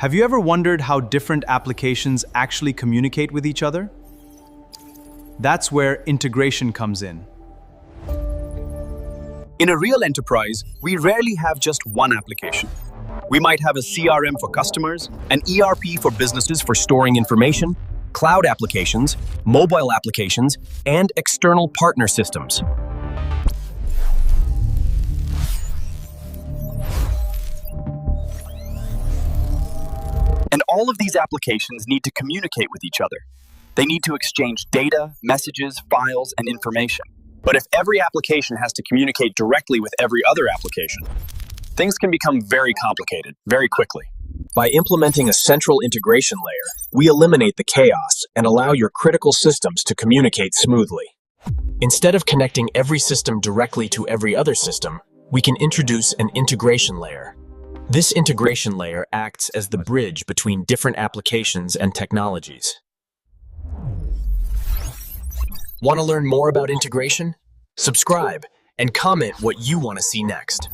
Have you ever wondered how different applications actually communicate with each other? That's where integration comes in. In a real enterprise, we rarely have just one application. We might have a CRM for customers, an ERP for businesses for storing information, cloud applications, mobile applications, and external partner systems. And all of these applications need to communicate with each other. They need to exchange data, messages, files, and information. But if every application has to communicate directly with every other application, things can become very complicated very quickly. By implementing a central integration layer, we eliminate the chaos and allow your critical systems to communicate smoothly. Instead of connecting every system directly to every other system, we can introduce an integration layer. This integration layer acts as the bridge between different applications and technologies. Want to learn more about integration? Subscribe and comment what you want to see next.